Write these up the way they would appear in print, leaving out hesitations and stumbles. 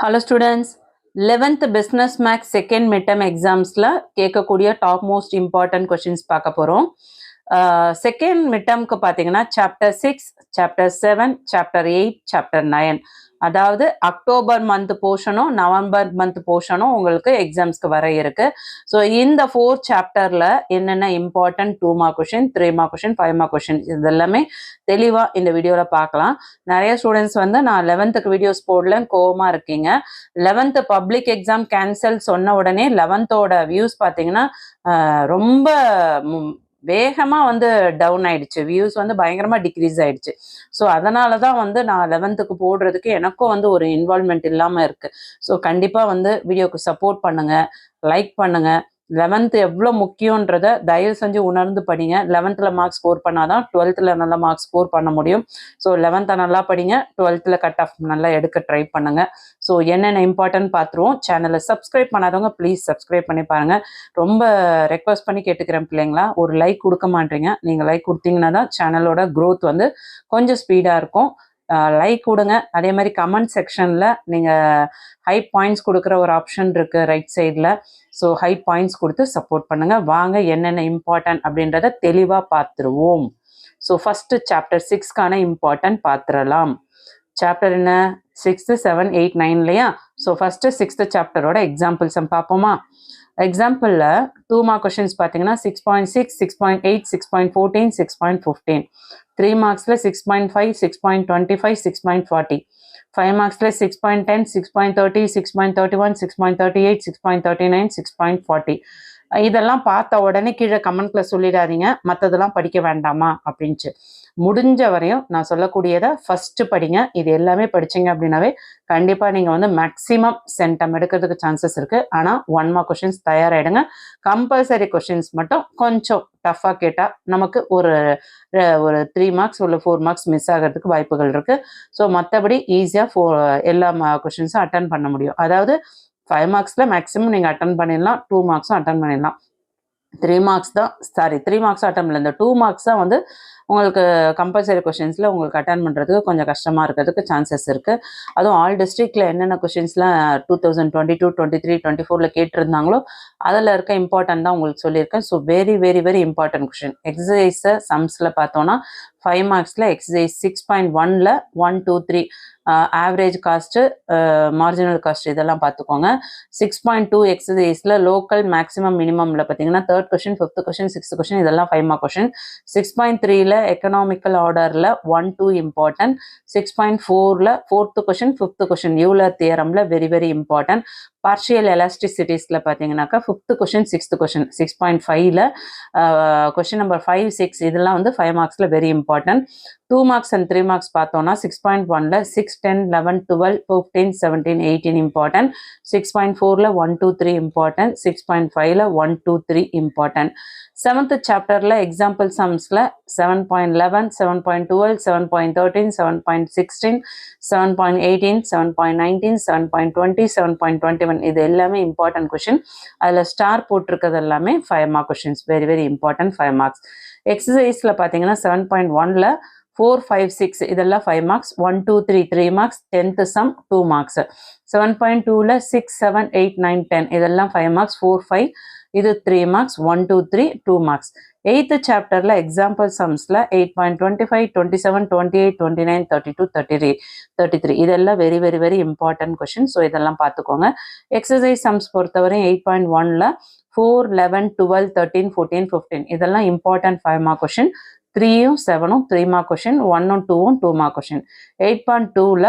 Hello students, 11th business max second midterm examsல கேட்கக்கூடிய top most important questions பார்க்க போகிறோம். Second மிட்டர்ம்க்கு பார்த்தீங்கன்னா சாப்டர் 6, சாப்டர் 7, சாப்டர் 8, சாப்டர் 9, அதாவது October month போர்ஷனும் November month போர்ஷனும் உங்களுக்கு எக்ஸாம்ஸ்க்கு வர இருக்கு. ஸோ இந்த 4 சாப்டர்ல என்னென்ன important 2 mark question, 3 mark question, 5 mark question இது எல்லாமே தெளிவாக இந்த வீடியோவில் பார்க்கலாம். நிறைய ஸ்டூடெண்ட்ஸ் வந்து நான் 11th வீடியோஸ் போடலன்னு கோவமாக இருக்கீங்க. 11th பப்ளிக் எக்ஸாம் கேன்சல் சொன்ன உடனே 11th வியூஸ் பார்த்தீங்கன்னா ரொம்ப வேகமாக வந்து டவுன் ஆயிடுச்சு, வியூஸ் வந்து பயங்கரமாக டிக்ரீஸ் ஆயிடுச்சு. ஸோ அதனால தான் வந்து நான் 11th போடுறதுக்கு எனக்கும் வந்து ஒரு இன்வால்மெண்ட் இல்லாமல் இருக்குது. ஸோ கண்டிப்பாக வந்து வீடியோக்கு சப்போர்ட் பண்ணுங்கள், லைக் பண்ணுங்கள். 11th எவ்வளோ முக்கியன்றதை தயவு செஞ்சு உணர்ந்து படிங்க. 11th மார்க் ஸ்கோர் பண்ணாதான் 12th நல்ல மார்க் ஸ்கோர் பண்ண முடியும். ஸோ 11th நல்லா படிங்க, 12th கட் ஆஃப் நல்லா எடுக்க ட்ரை பண்ணுங்க. ஸோ என்னென்ன இம்பார்ட்டன்ட் பார்த்துருவோம். சேனலை சப்ஸ்கிரைப் பண்ணாதவங்க ப்ளீஸ் சப்ஸ்கிரைப் பண்ணி பாருங்க. ரொம்ப ரெக்வஸ்ட் பண்ணி கேட்டுக்கிறேன் பிள்ளைங்களா, ஒரு லைக் கொடுக்க மாட்டீங்க. நீங்கள் லைக் கொடுத்தீங்கன்னா தான் சேனலோட க்ரோத் வந்து கொஞ்சம் ஸ்பீடாக இருக்கும். லைக் கொடுங்க. அதே மாதிரி கமெண்ட் செக்ஷனில் நீங்கள் ஹை பாயிண்ட்ஸ் கொடுக்குற ஒரு ஆப்ஷன் இருக்குது ரைட் சைடில். ஸோ ஹை பாயிண்ட்ஸ் கொடுத்து சப்போர்ட் பண்ணுங்கள். வாங்க என்னென்ன இம்பார்ட்டன்ட் அப்படின்றத தெளிவாக பார்த்துருவோம். ஸோ ஃபஸ்ட்டு சாப்டர் 6க்கான இம்பார்ட்டன்ட் பார்த்துடலாம். சாப்டர் என்ன? 6th, 7, 8, 9 இல்லையா? ஸோ ஃபஸ்ட்டு 6th சாப்டரோட எக்ஸாம்பிள்ஸ் பார்ப்போமா? எக்ஸாம்பிளில் 2 மார்க் கொஷின்ஸ் பார்த்தீங்கன்னா 6.6, 6.8, 6.14, 6.15. 3 மார்க்ஸில் 6.5, 6.25, 6.40. 5 மார்க்ஸில் 6.10, 6.30, 6.31, 6.38, 6.39, 6.40. இதெல்லாம் பார்த்த உடனே கீழே கமெண்ட்ல சொல்லிடாதீங்க மற்றதெல்லாம் படிக்க வேண்டாமா அப்படின்ட்டு. முடிஞ்ச வரையும் நான் சொல்லக்கூடியதை ஃபர்ஸ்ட் படிங்க. இது எல்லாமே படிச்சிங்க அப்படின்னாவே கண்டிப்பாக நீங்கள் வந்து மேக்ஸிமம் சென்டம் எடுக்கிறதுக்கு சான்சஸ் இருக்குது. ஆனால் 1 மார்க் கொஷின்ஸ் தயாராகிடுங்க. கம்பல்சரி கொஷின்ஸ் மட்டும் கொஞ்சம் டஃப்பாக கேட்டால் நமக்கு ஒரு 3 மார்க்ஸ் இல்லை 4 மார்க்ஸ் மிஸ் ஆகிறதுக்கு வாய்ப்புகள் இருக்குது. ஸோ மற்றபடி ஈஸியாக எல்லா கொஷின்ஸும் அட்டன் பண்ண முடியும். அதாவது 5 மார்க்ஸில் மேக்ஸிமம் நீங்கள் அட்டன் பண்ணிடலாம், 2 மார்க்ஸும் அட்டன் பண்ணிடலாம். 3 மார்க்ஸ் அட்டன் பண்ணல, இந்த 2 மார்க்ஸ் தான் வந்து உங்களுக்கு கம்பல்சரி கொஷின்ஸில் உங்களுக்கு அட்டன் பண்ணுறதுக்கு கொஞ்சம் கஷ்டமாக இருக்கிறதுக்கு சான்சஸ் இருக்குது. அதுவும் ஆல் டிஸ்ட்ரிக்டில் என்னென்ன கொஷின்ஸ்லாம் 2022, 23, 24 கேட்டிருந்தாங்களோ அதில் இருக்க இம்பார்ட்டன்ட் தான் உங்களுக்கு சொல்லியிருக்கேன். So very very very important question. எக்ஸசைஸை சம்ஸில் பார்த்தோன்னா 5 மார்க்ஸில் எக்ஸசைஸ் 6.1ல் 1, 2, 3 ஆவரேஜ் காஸ்ட்டு, மார்ஜினல் காஸ்ட் இதெல்லாம் பார்த்துக்கோங்க. 6.2 எக்ஸசைஸில் லோக்கல் மேக்ஸிமம் மினிமமில் பார்த்தீங்கன்னா 3rd question, 5th question, 6th question இதெல்லாம் 5 மார்க் கொஷின். 6.3ல் எக்கனாமிக்கல் ஆர்டரில் 1, 2 இம்பார்ட்டன்ட். 6.4ல் 4th question, 5th question Euler தியரமில் வெரி வெரி இம்பார்ட்டன்ட். பார்ஷியல் எலாஸ்டிசிட்டிஸில் பார்த்தீங்கன்னாக்கா 5th கொஷின், 6th கொஷின். 6.5ல் கொஷின் நம்பர் 5, 6 இதெல்லாம் வந்து 5 மார்க்ஸில் very important. 2 marks and 3 marks பார்த்தோன்னா 6.1ல் 6, 10, 11, 12, 15, 17, 18 இம்பார்ட்டன்ட். 6.4ல் 1, 2, 3 இம்பார்ட்டன்ட். 6.5ல் 1, 2, 3 இம்பார்ட்டன்ட். 7th சாப்டரில் எக்ஸாம்பிள் சம்ஸில் 7.11, 7.12, 7.13, 7.16, 7.18, 7.19, 7.20, 7.21 இது எல்லாமே இம்பார்ட்டன்ட் கொஷின். அதில் ஸ்டார் போட்டிருக்கிறது எல்லாமே 5 mark questions, very very important 5 marks. எக்ஸசைஸில் பார்த்தீங்கன்னா 7.1ல் 4, 5, 6 இதெல்லாம் 5 marks. 1, 2, 3 3 marks. 10th sum 2 marks. 7.2ல் 6, 7, 8, 9, 10 இதெல்லாம் 5 மார்க்ஸ். 4, 5 இது 3 மார்க்ஸ். 1, 2, 3 2 மார்க்ஸ். 8th சாப்டரில் எக்ஸாம்பிள் சம்ஸில் 8.25, 27, 28, 29, 32, 33 இதெல்லாம் very very very important question. So இதெல்லாம் பார்த்துக்கோங்க. எக்ஸசைஸ் சம்ஸ் பொறுத்தவரையும் 8.1ல் 4, 11, 12, 13, 14, 15 இதெல்லாம் இம்பார்ட்டன்ட் 5 மார்க் கொஷின். 3ம் 7ம் 3 மார்க் கொஷின். 1ம் 2ம் 2 மார்க் கொஷின். 8.2ல்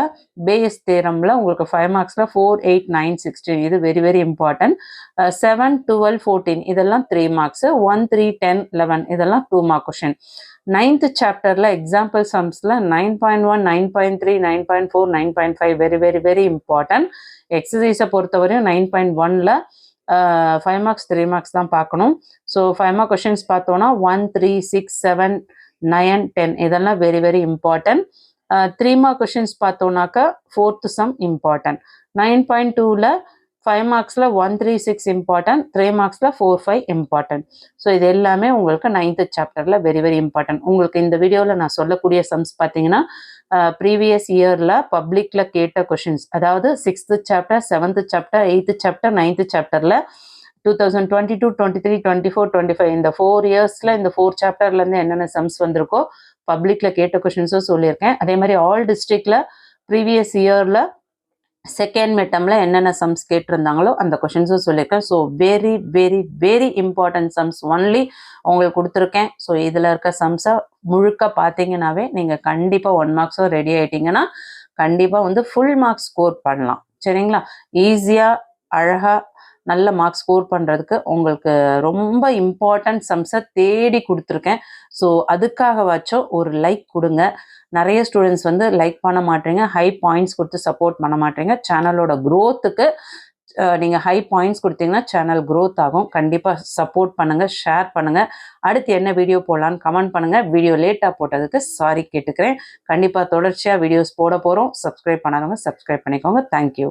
பேஸ் தேரமில் உங்களுக்கு 5 மார்க்ஸில் 4, 8, 9, 16 இது வெரி வெரி இம்பார்ட்டன்ட். 7, 12, 14 இதெல்லாம் 3 மார்க்ஸ். 1, 3, 10, 11 இதெல்லாம் 2 மார்க் கொஷின். 9th சாப்டரில் எக்ஸாம்பிள் சம்ஸில் 9.1, 9.3, 9.4, 9.5 வெரி வெரி வெரி இம்பார்ட்டன்ட். எக்ஸசைஸை பொறுத்தவரையும் 9.1ல் 5 மார்க்ஸ் 3 மார்க்ஸ் தான் பார்க்கணும். ஸோ 5 மார்க் கொஷின்ஸ் பார்த்தோன்னா 1, 3, 6, 7, 9, 10 இதெல்லாம் very very important. 3 mark questions பார்த்தோன்னாக்கா 4th சம் இம்பார்ட்டன்ட். 9.2ல் 5 மார்க்ஸில் 1, 3, 6 இம்பார்ட்டன்ட். 3 மார்க்ஸில் 4, 5 இம்பார்ட்டன்ட். ஸோ இது எல்லாமே உங்களுக்கு 9th சாப்டரில் வெரி வெரி இம்பார்ட்டன்ட். உங்களுக்கு இந்த வீடியோவில் நான் சொல்லக்கூடிய சம்ஸ் பார்த்தீங்கன்னா ப்ரீவியஸ் இயரில் பப்ளிக்கில் கேட்ட கொஷின்ஸ், அதாவது 6th chapter, 7th chapter, 8th chapter, 9th சாப்டரில் 2022, 23, 24, 25 இந்த 4 இயர்ஸில் இந்த 4 சாப்டர்லேருந்து என்னென்ன சம்ஸ் வந்திருக்கோ பப்ளிக்கில் கேட்ட கொஷின்ஸும் சொல்லியிருக்கேன். அதே மாதிரி ஆல் டிஸ்ட்ரிக்டில் ப்ரீவியஸ் இயரில் செகண்ட் மிட்டமில் என்னென்ன சம்ஸ் கேட்டிருந்தாங்களோ அந்த கொஷின்ஸும் சொல்லியிருக்கேன். So very very very important sums only உங்களுக்கு கொடுத்துருக்கேன். ஸோ இதில் இருக்க சம்ஸை முழுக்க பார்த்தீங்கன்னாவே நீங்கள் கண்டிப்பாக 1 மார்க்ஸோ ரெடி ஆகிட்டிங்கன்னா கண்டிப்பாக வந்து ஃபுல் மார்க்ஸ் ஸ்கோர் பண்ணலாம். சரிங்களா? ஈஸியாக அழகாக நல்ல மார்க்ஸ் ஸ்கோர் பண்ணுறதுக்கு உங்களுக்கு ரொம்ப இம்பார்ட்டன்ட் சம்ஸை தேடி கொடுத்துருக்கேன். ஸோ அதுக்காகவாச்சும் ஒரு லைக் கொடுங்க. நிறைய ஸ்டூடெண்ட்ஸ் வந்து லைக் பண்ண மாட்டீங்க, ஹை பாயிண்ட்ஸ் கொடுத்து சப்போர்ட் பண்ண மாட்டீங்க. சேனலோட க்ரோத்துக்கு நீங்கள் ஹை பாயிண்ட்ஸ் கொடுத்தீங்கன்னா சேனல் க்ரோத் ஆகும். கண்டிப்பாக சப்போர்ட் பண்ணுங்கள், ஷேர் பண்ணுங்கள். அடுத்து என்ன வீடியோ போடலான்னு கமெண்ட் பண்ணுங்கள். வீடியோ லேட்டாக போட்டதுக்கு சாரி கேட்டுக்கிறேன். கண்டிப்பாக தொடர்ச்சியாக வீடியோஸ் போட போகிறோம். சப்ஸ்கிரைப் பண்ணாதவங்க சப்ஸ்கிரைப் பண்ணிக்கோங்க. தேங்க்யூ.